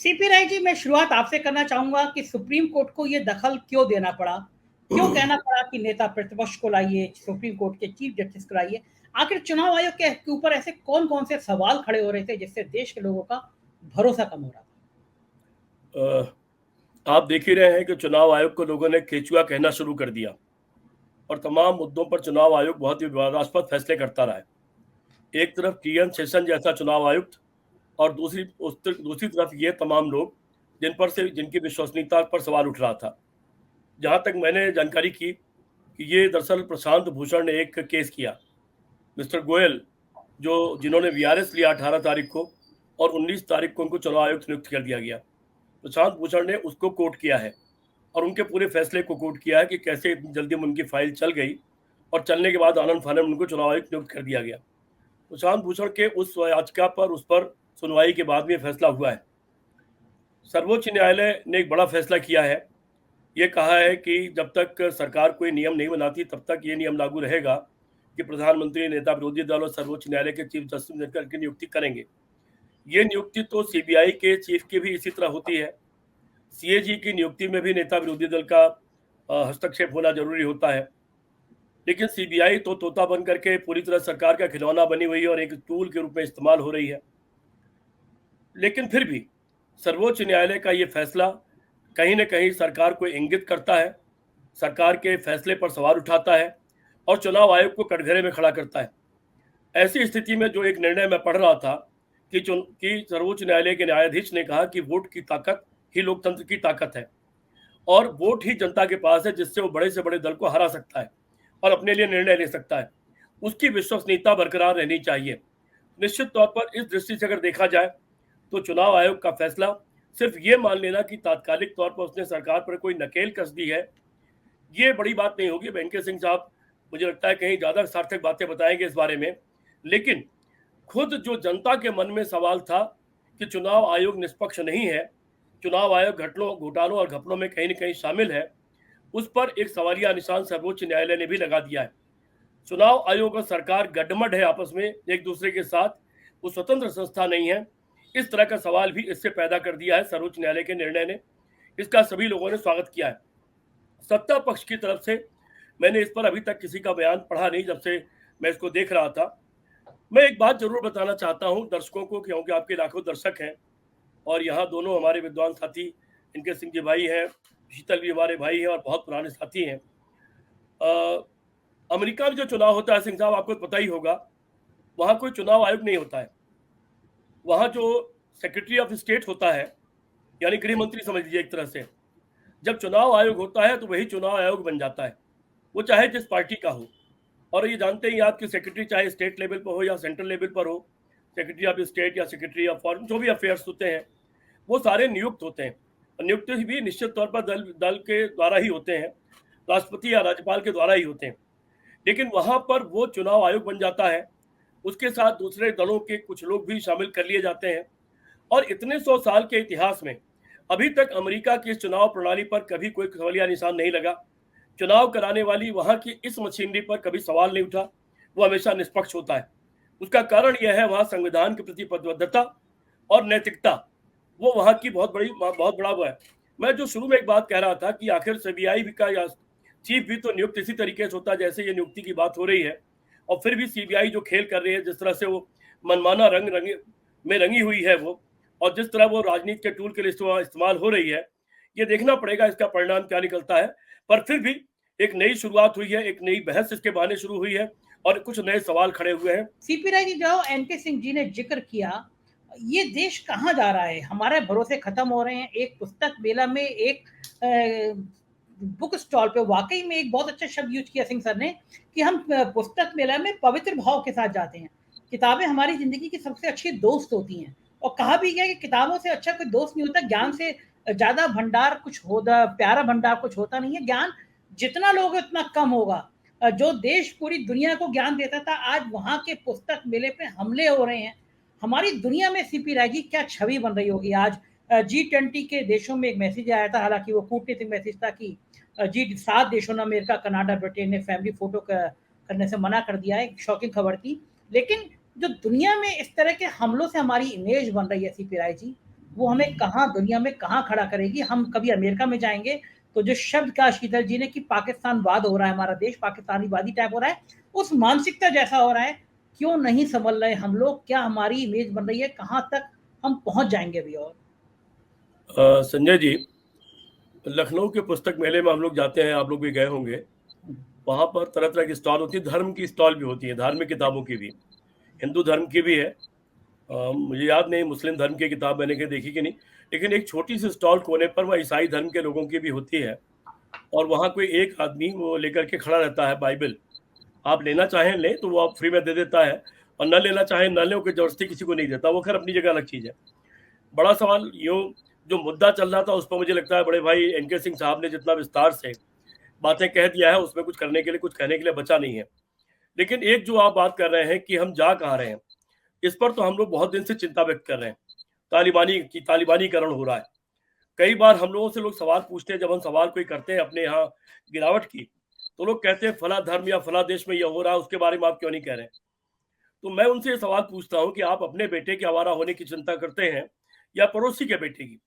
CP Rai ji, मैं शुरुआत आपसे करना चाहूंगा कि सुप्रीम कोर्ट को ये दखल क्यों देना पड़ा, क्यों कहना पड़ा कि नेता प्रतिपक्ष को लाइए, सुप्रीम कोर्ट के चीफ जस्टिस को लाइए। आखिर चुनाव आयोग के ऊपर ऐसे कौन कौन से सवाल खड़े हो रहे थे जिससे देश के लोगों का भरोसा कम हो रहा था? आप देख ही रहे हैं कि चुनाव आयोग को लोगों ने केचुआ कहना शुरू कर दिया और तमाम मुद्दों पर चुनाव आयोग बहुत ही विवादास्पद फैसले करता रहा है। एक तरफ टीएन शेषन जैसा चुनाव आयुक्त और दूसरी तरफ ये तमाम लोग जिनकी विश्वसनीयता पर सवाल उठ रहा था। जहां तक मैंने जानकारी की कि ये दरअसल प्रशांत भूषण ने एक केस किया, मिस्टर गोयल जिन्होंने वीआरएस लिया 18 तारीख को और 19 तारीख को उनको चुनाव आयुक्त नियुक्त कर दिया गया। प्रशांत भूषण ने उसको कोर्ट किया है और उनके पूरे फैसले को कोर्ट किया है कि कैसे इतनी जल्दी में उनकी फाइल चल गई और चलने के बाद आनंद फानन उनको चुनाव आयुक्त नियुक्त कर दिया गया। प्रशांत भूषण के उस याचिका पर उस पर सुनवाई के बाद में फैसला हुआ है। सर्वोच्च न्यायालय ने एक बड़ा फैसला किया है। ये कहा है कि जब तक सरकार कोई नियम नहीं बनाती तब तक ये नियम लागू रहेगा कि प्रधानमंत्री, नेता विरोधी दल और सर्वोच्च न्यायालय के चीफ जस्टिस मिलकर की नियुक्ति करेंगे। ये नियुक्ति तो सीबीआई के चीफ की भी इसी तरह होती है। सीएजी की नियुक्ति में भी नेता विरोधी दल का हस्तक्षेप होना जरूरी होता है, लेकिन सीबीआई तो तोता बन करके पूरी तरह सरकार का खिलौना बनी हुई है और एक टूल के रूप में इस्तेमाल हो रही है। लेकिन फिर भी सर्वोच्च न्यायालय का ये फैसला कहीं न कहीं सरकार को इंगित करता है, सरकार के फैसले पर सवाल उठाता है और चुनाव आयोग को कटघरे में खड़ा करता है। ऐसी स्थिति में जो एक निर्णय मैं पढ़ रहा था कि सर्वोच्च न्यायालय के न्यायाधीश ने कहा कि वोट की ताकत ही लोकतंत्र की ताकत है और वोट ही जनता के पास है जिससे वो बड़े से बड़े दल को हरा सकता है और अपने लिए निर्णय ले सकता है। उसकी विश्वसनीयता बरकरार रहनी चाहिए। निश्चित तौर पर इस दृष्टि से अगर देखा जाए तो चुनाव आयोग का फैसला सिर्फ ये मान लेना कि तात्कालिक तौर पर उसने सरकार पर कोई नकेल कस दी है, ये बड़ी बात नहीं होगी। वेंकट सिंह साहब मुझे लगता है कहीं ज्यादा सार्थक बातें बताएंगे इस बारे में, लेकिन खुद जो जनता के मन में सवाल था कि चुनाव आयोग निष्पक्ष नहीं है, चुनाव आयोग घोटालों और घपलों में कहीं न कहीं शामिल है, उस पर एक सवालिया निशान सर्वोच्च न्यायालय ने भी लगा दिया है। चुनाव आयोग और सरकार गठबंधन है आपस में एक दूसरे के साथ, वो स्वतंत्र संस्था नहीं है। इस तरह का सवाल भी इससे पैदा कर दिया है सर्वोच्च न्यायालय के निर्णय ने। इसका सभी लोगों ने स्वागत किया है। सत्ता पक्ष की तरफ से मैंने इस पर अभी तक किसी का बयान पढ़ा नहीं जब से मैं इसको देख रहा था। मैं एक बात जरूर बताना चाहता हूं दर्शकों को, क्योंकि आपके लाखों दर्शक हैं और यहाँ दोनों हमारे विद्वान साथी इनके सिंह जी भाई हैं, शीतल भी हमारे भाई हैं और बहुत पुराने साथी हैं। अमेरिका में जो चुनाव होता है सिंह साहब, आपको पता ही होगा, वहां कोई चुनाव आयोग नहीं होता है। वहां जो सेक्रेटरी ऑफ स्टेट होता है, यानी गृह मंत्री समझ लीजिए एक तरह से, जब चुनाव आयोग होता है तो वही चुनाव आयोग बन जाता है, वो चाहे जिस पार्टी का हो। और ये जानते ही आप कि सेक्रेटरी चाहे स्टेट लेवल पर हो या सेंट्रल लेवल पर हो, सेक्रेटरी ऑफ स्टेट या सेक्रेटरी ऑफ फॉरेन जो भी अफेयर्स होते हैं वो सारे नियुक्त होते हैं। और नियुक्ति भी निश्चित तौर पर दल के द्वारा ही होते हैं, राष्ट्रपति या राज्यपाल के द्वारा ही होते हैं। लेकिन वहां पर वो चुनाव आयोग बन जाता है, उसके साथ दूसरे दलों के कुछ लोग भी शामिल कर लिए जाते हैं। और इतने 100 साल के इतिहास में अभी तक अमेरिका की इस चुनाव प्रणाली पर कभी कोई सवालिया निशान नहीं लगा। चुनाव कराने वाली वहां की इस मशीनरी पर कभी सवाल नहीं उठा, वो हमेशा निष्पक्ष होता है। उसका कारण यह है वहां संविधान के प्रति प्रतिबद्धता और नैतिकता, वो वहां की बहुत बड़ा वो है। मैं जो शुरू में एक बात कह रहा था कि आखिर सीबीआई का या चीफ भी तो नियुक्त इसी तरीके से होता है जैसे ये नियुक्ति की बात हो रही है, और फिर भी सीबीआई जो खेल कर रही है, जिस तरह से वो मनमाना में रंगी हुई है वो, और जिस तरह वो राजनीति के टूल के लिए इस्तेमाल हो रही है, ये देखना पड़ेगा इसका परिणाम क्या निकलता है। पर फिर भी एक नई शुरुआत हुई है, एक नई बहस इसके बहाने शुरू हुई है और कुछ नए सवाल खड़े हुए हैं। सीपी राय जी, जो एनके सिंह जी ने जिक्र किया, ये देश कहाँ जा रहा है? हमारे भरोसे खत्म हो रहे हैं। एक पुस्तक मेला में, एक बुक स्टॉल पे वाकई में एक बहुत अच्छा शब्द यूज किया सिंह सर ने कि हम पुस्तक मेला में पवित्र भाव के साथ जाते हैं। किताबें हमारी जिंदगी की सबसे अच्छी दोस्त होती हैं और कहा भी गया कि किताबों से अच्छा कोई दोस्त नहीं होता। ज्ञान से ज्यादा भंडार कुछ होता, प्यारा भंडार कुछ होता नहीं है। ज्ञान जितना लोगे उतना कम होगा। जो देश पूरी दुनिया को ज्ञान देता था, आज वहां के पुस्तक मेले पे हमले हो रहे हैं। हमारी दुनिया में सीपी राय जी क्या छवि बन रही होगी आज? G20 के देशों में एक मैसेज आया था, हालांकि वो कूटनीतिक मैसेज था कि G7 देशों ने, अमेरिका, कनाडा, ब्रिटेन ने फैमिली फोटो करने से मना कर दिया है। एक शॉकिंग खबर थी। लेकिन जो दुनिया में इस तरह के हमलों से हमारी इमेज बन रही है सीपी राय जी, वो हमें कहाँ दुनिया में कहाँ खड़ा करेगी। हम कभी अमेरिका में जाएंगे तो जो शब्द कहा शीतल जी ने कि पाकिस्तानवाद हो रहा है, हमारा देश पाकिस्तानीवादी टाइप हो रहा है, उस मानसिकता जैसा हो रहा है। क्यों नहीं समझ रहे हम लोग, क्या हमारी इमेज बन रही है, कहाँ तक हम पहुंच जाएंगे अभी। और संजय जी, लखनऊ के पुस्तक मेले में हम लोग जाते हैं, आप लोग भी गए होंगे। वहां पर तरह तरह की स्टॉल होती है, धर्म की स्टॉल भी होती है, धार्मिक किताबों की भी, हिंदू धर्म की भी है। मुझे याद नहीं मुस्लिम धर्म की किताब मैंने कहीं देखी कि नहीं, लेकिन एक छोटी सी स्टॉल कोने पर वह ईसाई धर्म के लोगों की भी होती है। और वहां कोई एक आदमी वो लेकर के खड़ा रहता है बाइबल, आप लेना चाहें लें तो वो आप फ्री में दे देता है, और न लेना चाहें न लें, कोई जबरदस्ती किसी को नहीं देता। वो खैर अपनी जगह अलग चीज है। बड़ा सवाल यूं जो मुद्दा चल रहा था उस पर मुझे लगता है बड़े भाई एनके सिंह साहब ने जितना विस्तार से बातें कह दिया है, उसमें कुछ करने के लिए, कुछ कहने के लिए बचा नहीं है। लेकिन एक जो आप बात कर रहे हैं कि हम जा कहाँ रहे हैं, इस पर तो हम लोग बहुत दिन से चिंता व्यक्त कर रहे हैं। तालिबानीकरण हो रहा है। कई बार हम लोगों से लोग सवाल पूछते हैं, जब हम सवाल कोई करते हैं अपने यहाँ गिरावट की, तो लोग कहते हैं फला धर्म या फला देश में यह हो रहा है, उसके बारे में आप क्यों नहीं कह रहे हैं। तो मैं उनसे ये सवाल पूछता हूँ कि आप अपने बेटे के आवारा होने की चिंता करते हैं या पड़ोसी के बेटे की?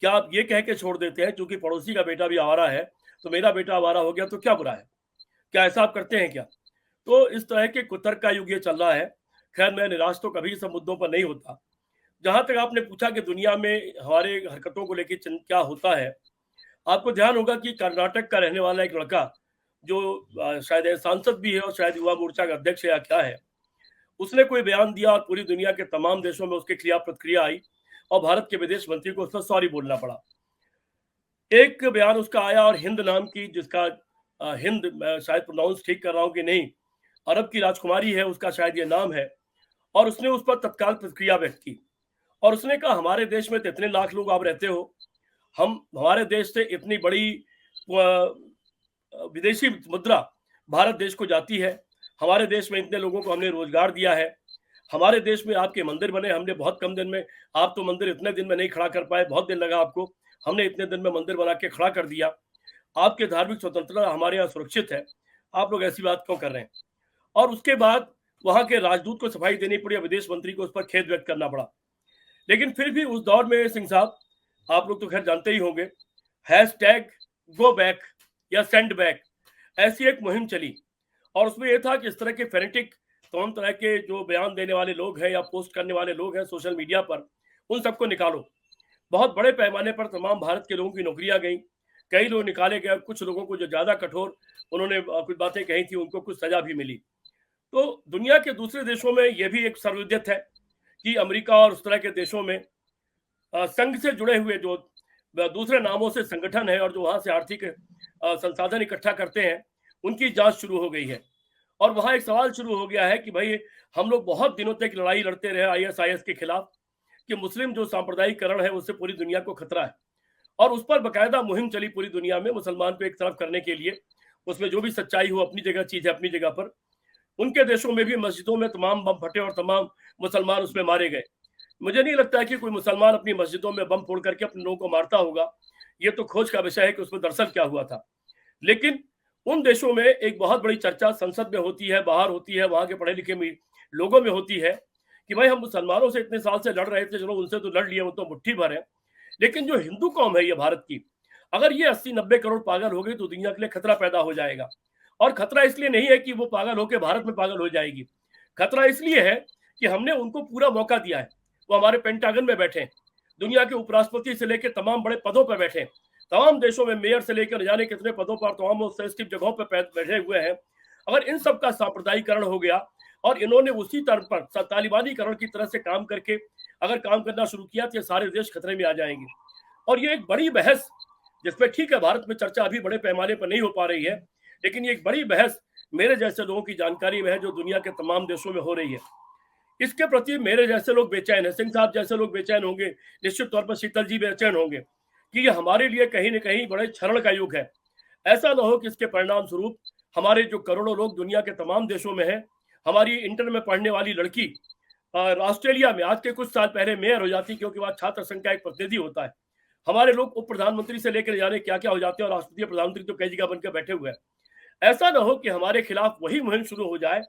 क्या आप ये कह के छोड़ देते हैं क्योंकि पड़ोसी का बेटा भी आवारा है तो मेरा बेटा आवारा हो गया तो क्या बुरा है? क्या ऐसा आप करते हैं क्या? तो इस तरह के कुतर्क का युग ये चल रहा है। खैर, मैं निराश तो कभी सब मुद्दों पर नहीं होता। जहां तक आपने पूछा कि दुनिया में हमारे हरकतों को लेकर क्या होता है, आपको ध्यान होगा कि कर्नाटक का रहने वाला एक लड़का जो शायद सांसद भी है और शायद युवा मोर्चा का अध्यक्ष है या क्या है, उसने कोई बयान दिया और पूरी दुनिया के तमाम देशों में उसके खिलाफ प्रतिक्रिया आई और भारत के विदेश मंत्री को उसमें सॉरी बोलना पड़ा। एक बयान उसका आया और हिंद नाम की, जिसका हिंद, मैं शायद प्रोनाउंस ठीक कर रहा हूं कि नहीं, अरब की राजकुमारी है उसका शायद ये नाम है, और उसने उस पर तत्काल प्रतिक्रिया व्यक्त की। और उसने कहा हमारे देश में तो इतने लाख लोग आप रहते हो, हम हमारे देश से इतनी बड़ी विदेशी मुद्रा भारत देश को जाती है, हमारे देश में इतने लोगों को हमने रोजगार दिया है, हमारे देश में आपके मंदिर बने, हमने बहुत कम दिन में, आप तो मंदिर इतने दिन में नहीं खड़ा कर पाए, बहुत दिन लगा आपको, हमने इतने दिन में मंदिर बना के खड़ा कर दिया, आपके धार्मिक स्वतंत्रता हमारे यहाँ सुरक्षित है, आप लोग ऐसी बात क्यों कर रहे हैं? और उसके बाद वहां के राजदूत को सफाई देनी पड़ी, विदेश मंत्री को उस पर खेद व्यक्त करना पड़ा। लेकिन फिर भी उस दौर में सिंह साहब, आप लोग तो खैर जानते ही होंगे, हैशटैग गो बैक या सेंड बैक, ऐसी एक मुहिम चली। और उसमें यह था कि इस तरह के फेनेटिक, तमाम तरह के जो बयान देने वाले लोग हैं या पोस्ट करने वाले लोग हैं सोशल मीडिया पर, उन सबको निकालो। बहुत बड़े पैमाने पर तमाम भारत के लोगों की नौकरियां गई, कई लोग निकाले गए, कुछ लोगों को जो ज्यादा कठोर उन्होंने कुछ बातें कही थी उनको कुछ सजा भी मिली। तो दुनिया के दूसरे देशों में यह भी एक सर्वविदित है कि अमेरिका और उस तरह के देशों में संघ से जुड़े हुए जो दूसरे नामों से संगठन है और जो वहां से आर्थिक संसाधन इकट्ठा करते हैं, उनकी जांच शुरू हो गई है। और वहां एक सवाल शुरू हो गया है कि भाई, हम लोग बहुत दिनों तक लड़ाई लड़ते रहे आईएसआईएस के खिलाफ कि मुस्लिम जो सांप्रदायिकरण है उससे पूरी दुनिया को खतरा है, और उस पर बकायदा मुहिम चली पूरी दुनिया में मुसलमान को एक तरफ करने के लिए। उसमें जो भी सच्चाई हो अपनी जगह, चीज है अपनी जगह पर। उनके देशों में भी मस्जिदों में तमाम बम फटे और तमाम मुसलमान उसमें मारे गए। मुझे नहीं लगता है कि कोई मुसलमान अपनी मस्जिदों में बम फोड़ करके अपने लोगों को मारता होगा। ये तो खोज का विषय है कि उसमें दरअसल क्या हुआ था। लेकिन उन देशों में एक बहुत बड़ी चर्चा संसद में होती है, बाहर होती है, वहां के पढ़े लिखे लोगों में होती है कि भाई, हम मुसलमानों से इतने साल से लड़ रहे थे, चलो उनसे तो लड़ लिए, वो तो मुट्ठी भर है, लेकिन जो हिंदू कौम है ये भारत की, अगर ये 80-90 करोड़ पागल हो गई तो दुनिया के लिए खतरा पैदा हो जाएगा। और खतरा इसलिए नहीं है कि वो पागल होकर भारत में पागल हो जाएगी, खतरा इसलिए है कि हमने उनको पूरा मौका दिया है। वो हमारे पेंटागन में बैठे, दुनिया के उपराष्ट्रपति से लेकर तमाम बड़े पदों पर बैठे, तमाम देशों में मेयर से लेकर जाने कितने पदों पर, तमाम सेंसिटिव जगहों पर बैठे हुए हैं। अगर इन सब का सांप्रदायिकरण हो गया और इन्होंने उसी तरह पर तालिबानीकरण की तरह से काम करके अगर काम करना शुरू किया तो ये सारे देश खतरे में आ जाएंगे। और ये एक बड़ी बहस, जिसमें ठीक है भारत में चर्चा अभी बड़े पैमाने पर नहीं हो पा रही है, लेकिन ये एक बड़ी बहस मेरे जैसे लोगों की जानकारी में है जो दुनिया के तमाम देशों में हो रही है। इसके प्रति मेरे जैसे लोग बेचैन है, सिंह साहब जैसे लोग बेचैन होंगे, निश्चित तौर पर शीतल जी बेचैन होंगे कि ये हमारे लिए कहीं ना कहीं बड़े क्षरण का युग है। ऐसा ना हो कि इसके परिणाम स्वरूप हमारे जो करोड़ों लोग दुनिया के तमाम देशों में हैं, हमारी इंटर में पढ़ने वाली लड़की ऑस्ट्रेलिया में आज के कुछ साल पहले मेयर हो जाती, क्योंकि वहां छात्र संघ का एक प्रतिनिधि होता है। हमारे लोग उप प्रधानमंत्री से लेकर जाने क्या क्या हो जाते हैं और राष्ट्रपति प्रधानमंत्री तो कई जगह बनकर बैठे हुए हैं। ऐसा ना हो कि हमारे खिलाफ वही मुहिम शुरू हो जाए,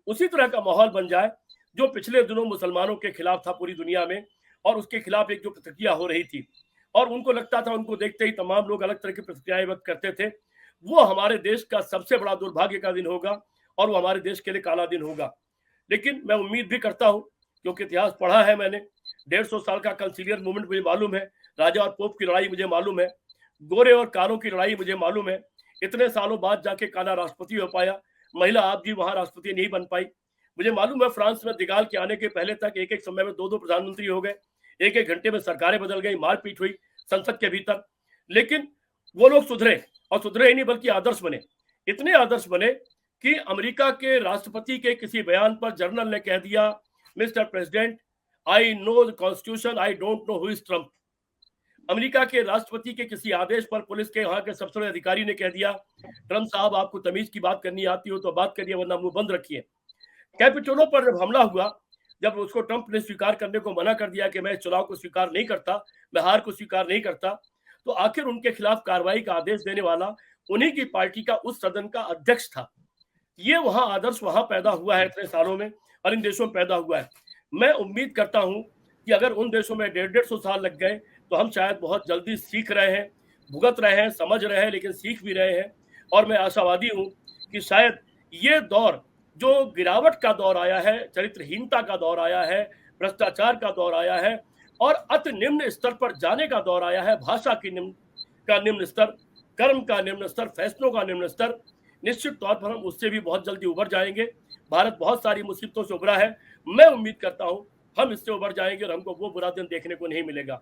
उसी तरह का माहौल बन जाए जो पिछले दिनों मुसलमानों के खिलाफ था पूरी दुनिया में, और उसके खिलाफ एक जो प्रतिक्रिया हो रही थी, और उनको लगता था, उनको देखते ही तमाम लोग अलग तरह की प्रतिक्रियाएं व्यक्त करते थे, वो हमारे देश का सबसे बड़ा दुर्भाग्य का दिन होगा और वो हमारे देश के लिए काला दिन होगा। लेकिन मैं उम्मीद भी करता हूं, क्योंकि इतिहास पढ़ा है मैंने, 150 साल का कंसिलियर मूवमेंट मुझे मालूम है, राजा और पोप की लड़ाई मुझे मालूम है, गोरे और कालों की लड़ाई मुझे मालूम है। इतने सालों बाद जाके काला राष्ट्रपति हो पाया, महिला आप जी वहां राष्ट्रपति नहीं बन पाई। मुझे मालूम है फ्रांस में दिगाल के आने के पहले तक एक एक समय में दो दो प्रधानमंत्री हो गए, एक एक घंटे में सरकारें बदल गई, मारपीट हुई संसद के भीतर। लेकिन वो लोग सुधरे, और सुधरे ही नहीं बल्कि आदर्श बने। इतने आदर्श बने कि अमेरिका के राष्ट्रपति के किसी बयान पर जनरल ने कह दिया, mister president, I know the constitution, I don't know who is Trump. America के राष्ट्रपति के किसी आदेश पर पुलिस के वहां के सबसे बड़े अधिकारी ने कह दिया, ट्रम्प साहब आपको तमीज की बात करनी आती हो तो बात करिए, वरना मुंह बंद रखिए। कैपिटोलो पर जब हमला हुआ, जब उसको ट्रंप ने स्वीकार करने को मना कर दिया कि मैं इस चुनाव को स्वीकार नहीं करता, मैं हार को स्वीकार नहीं करता, तो आखिर उनके खिलाफ कार्रवाई का आदेश देने वाला उन्हीं की पार्टी का उस सदन का अध्यक्ष था। ये वहां आदर्श वहां पैदा हुआ है इतने सालों में, और इन देशों में पैदा हुआ है। मैं उम्मीद करता हूं कि अगर उन देशों में 150-150 साल लग गए तो हम शायद बहुत जल्दी सीख रहे हैं, भुगत रहे हैं, समझ रहे हैं, लेकिन सीख भी रहे हैं। और मैं आशावादी हूं कि शायद ये दौर जो गिरावट का दौर आया है, चरित्रहीनता का दौर आया है, भ्रष्टाचार का दौर आया है, और अति निम्न स्तर पर जाने का दौर आया है, भाषा की निम्न स्तर, कर्म का निम्न स्तर, फैसलों का निम्न स्तर, निश्चित तौर पर हम उससे भी बहुत जल्दी उबर जाएंगे। भारत बहुत सारी मुसीबतों से उबरा है, मैं उम्मीद करता हूं हम इससे उबर जाएंगे और हमको वो बुरा दिन देखने को नहीं मिलेगा।